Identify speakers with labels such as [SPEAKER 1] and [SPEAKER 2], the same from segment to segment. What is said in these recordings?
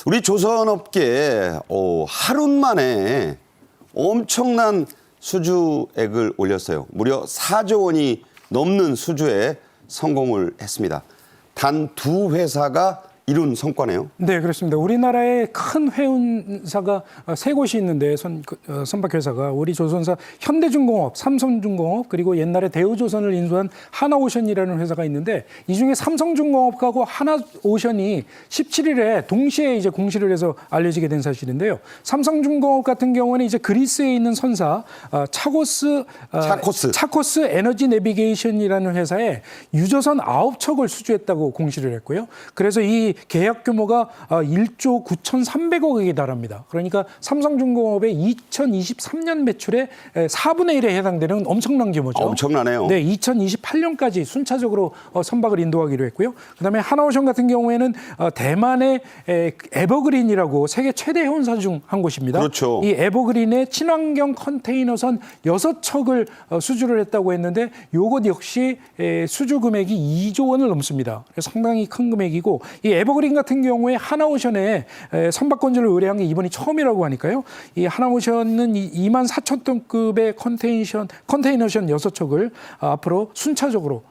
[SPEAKER 1] 우리 조선업계 하루 만에 엄청난 수주액을 올렸어요. 무려 4조 원이 넘는 수주에 성공을 했습니다. 단 두 회사가 이룬 성과네요.
[SPEAKER 2] 네, 그렇습니다. 우리나라에 큰 회운사가 세 곳이 있는데 선박회사가 우리 조선사 현대중공업, 삼성중공업 그리고 옛날에 대우조선을 인수한 하나오션이라는 회사가 있는데 이 중에 삼성중공업하고 하나오션이 17일에 동시에 이제 공시를 해서 알려지게 된 사실인데요. 삼성중공업 같은 경우는 이제 그리스에 있는 선사 차코스 에너지 내비게이션이라는 회사에 유조선 9척을 수주했다고 공시를 했고요. 그래서 이 계약 규모가 1조 9,300억에 달합니다. 그러니까 삼성중공업의 2023년 매출의 4분의 1에 해당되는 엄청난 규모죠.
[SPEAKER 1] 엄청나네요.
[SPEAKER 2] 네, 2028년까지 순차적으로 선박을 인도하기로 했고요. 그다음에 하나오션 같은 경우에는 대만의 에버그린이라고 세계 최대 해운사 중 한 곳입니다.
[SPEAKER 1] 그렇죠.
[SPEAKER 2] 이 에버그린의 친환경 컨테이너선 6척을 수주를 했다고 했는데 이것 역시 수주 금액이 2조 원을 넘습니다. 상당히 큰 금액이고 이 에버그린 같은 경우에 하나오션에 선박 건조를 의뢰한 게 이번이 처음이라고 하니까요. 이 하나오션은 24,000톤급의 컨테이너선 6척을 앞으로 순차적으로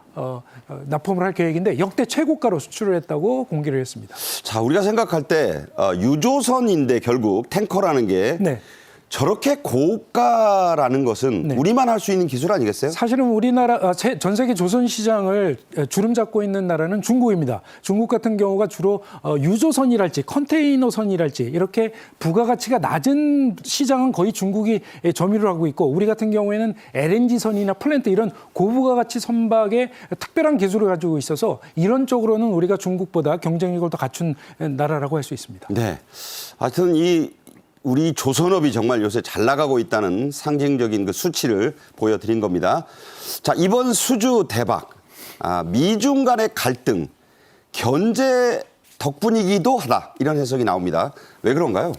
[SPEAKER 2] 납품을 할 계획인데 역대 최고가로 수출을 했다고 공개를 했습니다.
[SPEAKER 1] 자, 우리가 생각할 때 유조선인데 결국 탱커라는 게
[SPEAKER 2] 네.
[SPEAKER 1] 저렇게 고가라는 것은
[SPEAKER 2] 네.
[SPEAKER 1] 우리만 할 수 있는 기술 아니겠어요?
[SPEAKER 2] 사실은 우리나라 전 세계 조선 시장을 주름 잡고 있는 나라는 중국입니다. 중국 같은 경우가 주로 유조선이랄지 컨테이너선이랄지 이렇게 부가가치가 낮은 시장은 거의 중국이 점유를 하고 있고 우리 같은 경우에는 LNG선이나 플랜트 이런 고부가가치 선박에 특별한 기술을 가지고 있어서 이런 쪽으로는 우리가 중국보다 경쟁력을 더 갖춘 나라라고 할 수 있습니다.
[SPEAKER 1] 네. 하여튼 우리 조선업이 정말 요새 잘 나가고 있다는 상징적인 그 수치를 보여드린 겁니다. 자, 이번 수주 대박, 미중 간의 갈등, 견제 덕분이기도 하다 이런 해석이 나옵니다. 왜 그런가요?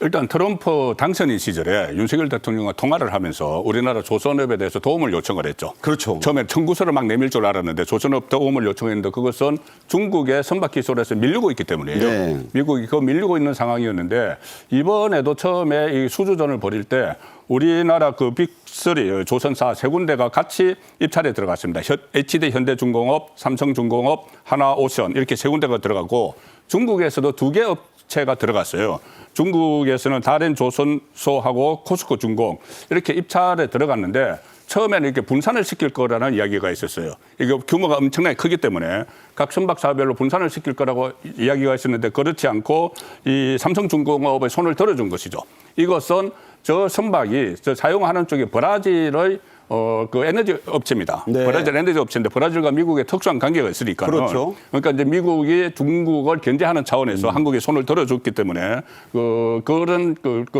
[SPEAKER 3] 일단 트럼프 당선인 시절에 윤석열 대통령과 통화를 하면서 우리나라 조선업에 대해서 도움을 요청을 했죠.
[SPEAKER 1] 그렇죠.
[SPEAKER 3] 처음에 청구서를 막 내밀 줄 알았는데 조선업 도움을 요청했는데 그것은 중국의 선박 기술에서 밀리고 있기 때문이에요.
[SPEAKER 1] 네.
[SPEAKER 3] 미국이 그거 밀리고 있는 상황이었는데 이번에도 처음에 이 수주전을 벌일 때 우리나라 그 빅3 조선사 세 군데가 같이 입찰에 들어갔습니다. HD 현대중공업, 삼성중공업, 하나오션 이렇게 세 군데가 들어가고 중국에서도 2개 업체가 들어갔어요. 중국에서는 다른 조선소하고 코스코 중공 이렇게 입찰에 들어갔는데 처음에는 이렇게 분산을 시킬 거라는 이야기가 있었어요. 이게 규모가 엄청나게 크기 때문에 각 선박사별로 분산을 시킬 거라고 이야기가 있었는데 그렇지 않고 이 삼성중공업의 손을 들어준 것이죠. 이것은 저 선박이 사용하는 쪽이 브라질의 그 에너지 업체입니다.
[SPEAKER 1] 네.
[SPEAKER 3] 브라질 에너지 업체인데 브라질과 미국의 특수한 관계가 있으니까는.
[SPEAKER 1] 그렇죠.
[SPEAKER 3] 그러니까 이제 미국이 중국을 견제하는 차원에서 한국이 손을 들어줬기 때문에 그런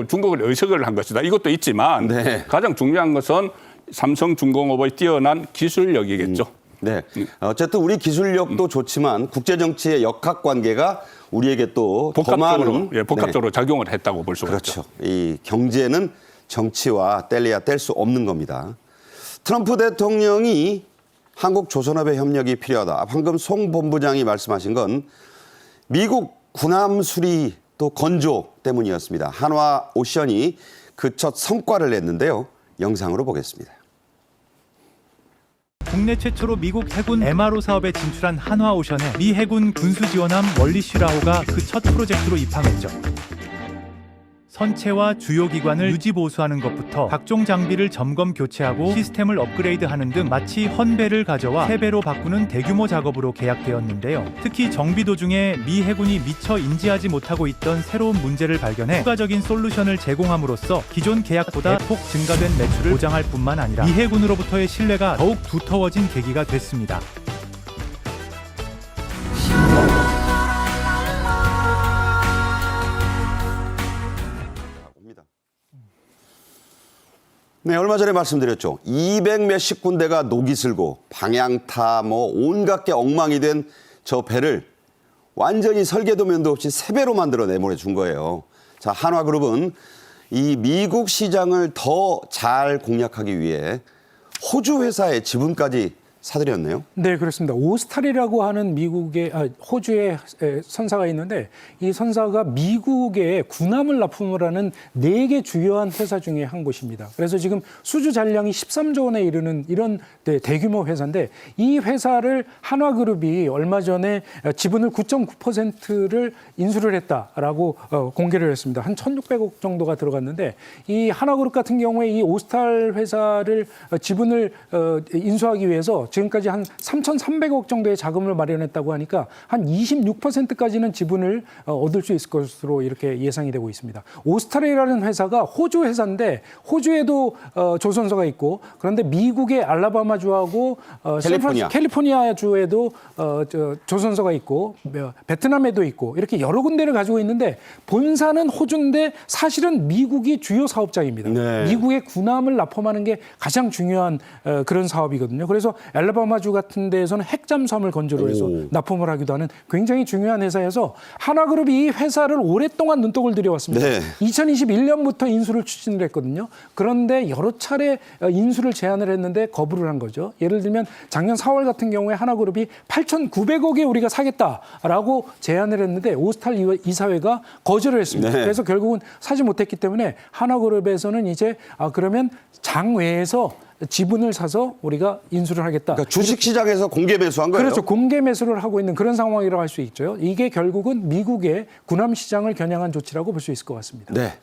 [SPEAKER 3] 중국을 의식을 한 것이다. 이것도 있지만
[SPEAKER 1] 네.
[SPEAKER 3] 가장 중요한 것은 삼성중공업의 뛰어난 기술력이겠죠.
[SPEAKER 1] 네. 어쨌든 우리 기술력도 좋지만 국제정치의 역학관계가 우리에게 또 더 많은
[SPEAKER 3] 복합적으로 작용을 했다고 볼 수가 있죠.
[SPEAKER 1] 그렇죠. 이 경제는 정치와 뗄래야 뗄 수 없는 겁니다. 트럼프 대통령이 한국 조선업의 협력이 필요하다. 방금 송 본부장이 말씀하신 건 미국 군함 수리 또 건조 때문이었습니다. 한화오션이 그 첫 성과를 냈는데요. 영상으로 보겠습니다.
[SPEAKER 4] 국내 최초로 미국 해군 MRO 사업에 진출한 한화오션에 미 해군 군수지원함 월리슈라호가 그 첫 프로젝트로 입항했죠. 선체와 주요 기관을 유지 보수하는 것부터 각종 장비를 점검 교체하고 시스템을 업그레이드하는 등 마치 헌배를 가져와 새 배로 바꾸는 대규모 작업으로 계약되었는데요. 특히 정비 도중에 미 해군이 미처 인지하지 못하고 있던 새로운 문제를 발견해 추가적인 솔루션을 제공함으로써 기존 계약보다 대폭 증가된 매출을 보장할 뿐만 아니라 미 해군으로부터의 신뢰가 더욱 두터워진 계기가 됐습니다.
[SPEAKER 1] 네, 얼마 전에 말씀드렸죠. 200 몇십 군데가 녹이 슬고 방향타 온갖 게 엉망이 된 저 배를 완전히 설계도면도 없이 새 배로 만들어 내보내 준 거예요. 자, 한화그룹은 이 미국 시장을 더 잘 공략하기 위해 호주 회사의 지분까지 사들였네요.
[SPEAKER 2] 네, 그렇습니다. 오스탈이라고 하는 호주의 선사가 있는데 이 선사가 미국에 군함을 납품을 하는 4개 주요한 회사 중에 한 곳입니다. 그래서 지금 수주 잔량이 13조 원에 이르는 이런 대규모 회사인데 이 회사를 한화그룹이 얼마 전에 지분을 9.9%를 인수를 했다라고 공개를 했습니다. 한 1,600억 정도가 들어갔는데 이 한화그룹 같은 경우에 이 오스탈 회사를 지분을 인수하기 위해서 지금까지 한 3,300억 정도의 자금을 마련했다고 하니까 한 26%까지는 지분을 얻을 수 있을 것으로 이렇게 예상이 되고 있습니다. 오스탈이라는 회사가 호주 회사인데 호주에도 조선소가 있고 그런데 미국의 알라바마주하고 캘리포니아주에도 조선소가 있고 베트남에도 있고 이렇게 여러 군데를 가지고 있는데 본사는 호주인데 사실은 미국이 주요 사업장입니다.
[SPEAKER 1] 네.
[SPEAKER 2] 미국의 군함을 납품하는 게 가장 중요한 그런 사업이거든요. 그래서 알라바마주 같은 데에서는 핵잠수함을 건조로 해서 납품을 하기도 하는 굉장히 중요한 회사여서 한화그룹이 이 회사를 오랫동안 눈독을 들여왔습니다.
[SPEAKER 1] 네.
[SPEAKER 2] 2021년부터 인수를 추진을 했거든요. 그런데 여러 차례 인수를 제안을 했는데 거부를 한 거죠. 예를 들면 작년 4월 같은 경우에 한화그룹이 8,900억에 우리가 사겠다라고 제안을 했는데 오스탈 이사회가 거절을 했습니다.
[SPEAKER 1] 네.
[SPEAKER 2] 그래서 결국은 사지 못했기 때문에 한화그룹에서는 이제 그러면 장외에서 지분을 사서 우리가 인수를 하겠다.
[SPEAKER 1] 그러니까 주식시장에서 공개 매수한 거예요.
[SPEAKER 2] 그렇죠. 공개 매수를 하고 있는 그런 상황이라고 할 수 있죠. 이게 결국은 미국의 군함 시장을 겨냥한 조치라고 볼 수 있을 것 같습니다.
[SPEAKER 1] 네.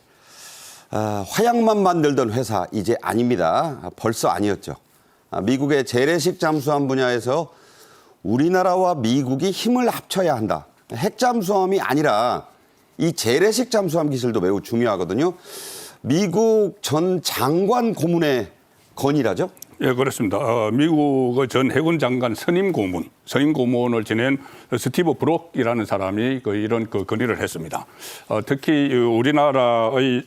[SPEAKER 1] 화약만 만들던 회사 이제 아닙니다. 벌써 아니었죠. 미국의 재래식 잠수함 분야에서 우리나라와 미국이 힘을 합쳐야 한다. 핵잠수함이 아니라 이 재래식 잠수함 기술도 매우 중요하거든요. 미국 전 장관 고문의 건의라죠?
[SPEAKER 3] 예, 그렇습니다. 미국의 전 해군 장관 선임 고문을 지낸 스티브 브록이라는 사람이 이런 건의를 했습니다. 특히 우리나라의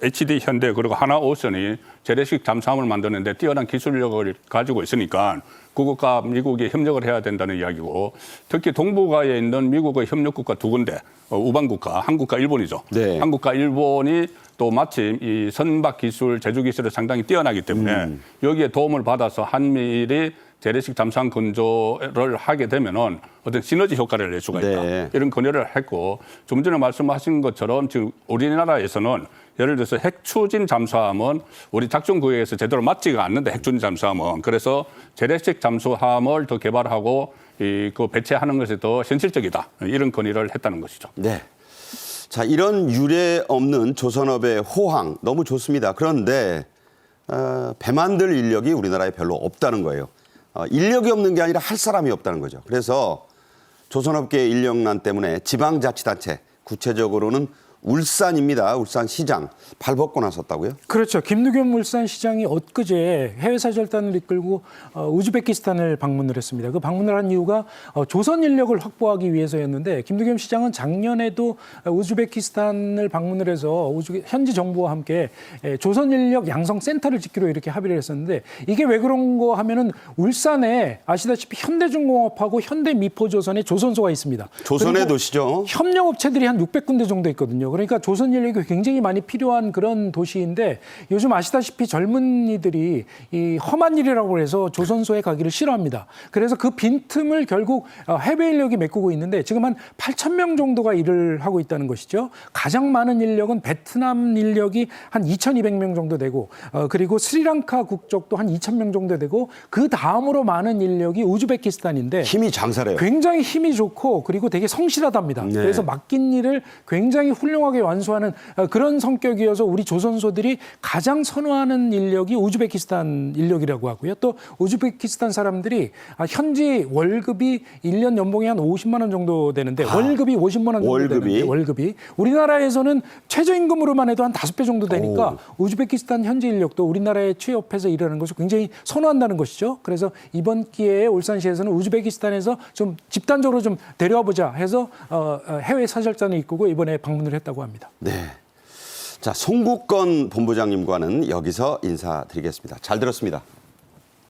[SPEAKER 3] HD 현대 그리고 하나오션이 재래식 잠수함을 만드는데 뛰어난 기술력을 가지고 있으니까 그것과 미국이 협력을 해야 된다는 이야기고 특히 동북아에 있는 미국의 협력국가 2군데, 우방국가, 한국과 일본이죠.
[SPEAKER 1] 네.
[SPEAKER 3] 한국과 일본이 또 마침 이 선박 기술, 제조 기술이 상당히 뛰어나기 때문에 여기에 도움을 받아서 한미일이 재래식 잠수함 건조를 하게 되면은 어떤 시너지 효과를 낼 수가 있다.
[SPEAKER 1] 네.
[SPEAKER 3] 이런 건의를 했고 좀 전에 말씀하신 것처럼 지금 우리나라에서는 예를 들어서 핵추진 잠수함은 우리 작전 구역에서 제대로 맞지가 않는데 핵추진 잠수함은 그래서 재래식 잠수함을 더 개발하고 그 배치하는 것이 더 현실적이다. 이런 건의를 했다는 것이죠.
[SPEAKER 1] 네. 자, 이런 유례 없는 조선업의 호황 너무 좋습니다. 그런데 배 만들 인력이 우리나라에 별로 없다는 거예요. 인력이 없는 게 아니라 할 사람이 없다는 거죠. 그래서 조선업계 인력난 때문에 지방자치단체, 구체적으로는 울산입니다. 울산시장 발벗고 나섰다고요?
[SPEAKER 2] 그렇죠. 김두겸 울산시장이 엊그제 해외 사절단을 이끌고 우즈베키스탄을 방문을 했습니다. 그 방문을 한 이유가 조선 인력을 확보하기 위해서였는데 김두겸 시장은 작년에도 우즈베키스탄을 방문을 해서 현지 정부와 함께 조선 인력 양성 센터를 짓기로 이렇게 합의를 했었는데 이게 왜 그런 거 하면은 울산에 아시다시피 현대중공업하고 현대미포조선의 조선소가 있습니다.
[SPEAKER 1] 조선의 도시죠.
[SPEAKER 2] 협력업체들이 한 600군데 정도 있거든요. 그러니까 조선 인력이 굉장히 많이 필요한 그런 도시인데 요즘 아시다시피 젊은이들이 이 험한 일이라고 해서 조선소에 가기를 싫어합니다. 그래서 그 빈틈을 결국 해외 인력이 메꾸고 있는데 지금 한 8,000명 정도가 일을 하고 있다는 것이죠. 가장 많은 인력은 베트남 인력이 한 2,200명 정도 되고 그리고 스리랑카 국적도 한 2,000명 정도 되고 그 다음으로 많은 인력이 우즈베키스탄인데
[SPEAKER 1] 힘이 장사래요.
[SPEAKER 2] 굉장히 힘이 좋고 그리고 되게 성실하답니다.
[SPEAKER 1] 네.
[SPEAKER 2] 그래서 맡긴 일을 굉장히 훌륭하게 완수하는 그런 성격이어서 우리 조선소들이 가장 선호하는 인력이 우즈베키스탄 인력이라고 하고요. 또 우즈베키스탄 사람들이 현지 월급이 1년 연봉이 한 50만 원 정도 되는데 월급이 50만 원 정도 되는데 월급이 우리나라에서는 최저임금으로만 해도 한 5배 정도 되니까 우즈베키스탄 현지 인력도 우리나라에 취업해서 일하는 것을 굉장히 선호한다는 것이죠. 그래서 이번 기회에 울산시에서는 우즈베키스탄에서 좀 집단적으로 좀 데려와 보자 해서 해외 사절단을 이끌고 이번에 방문을 했다고 합니다.
[SPEAKER 1] 네. 자, 송국건 본부장님과는 여기서 인사드리겠습니다. 잘 들었습니다.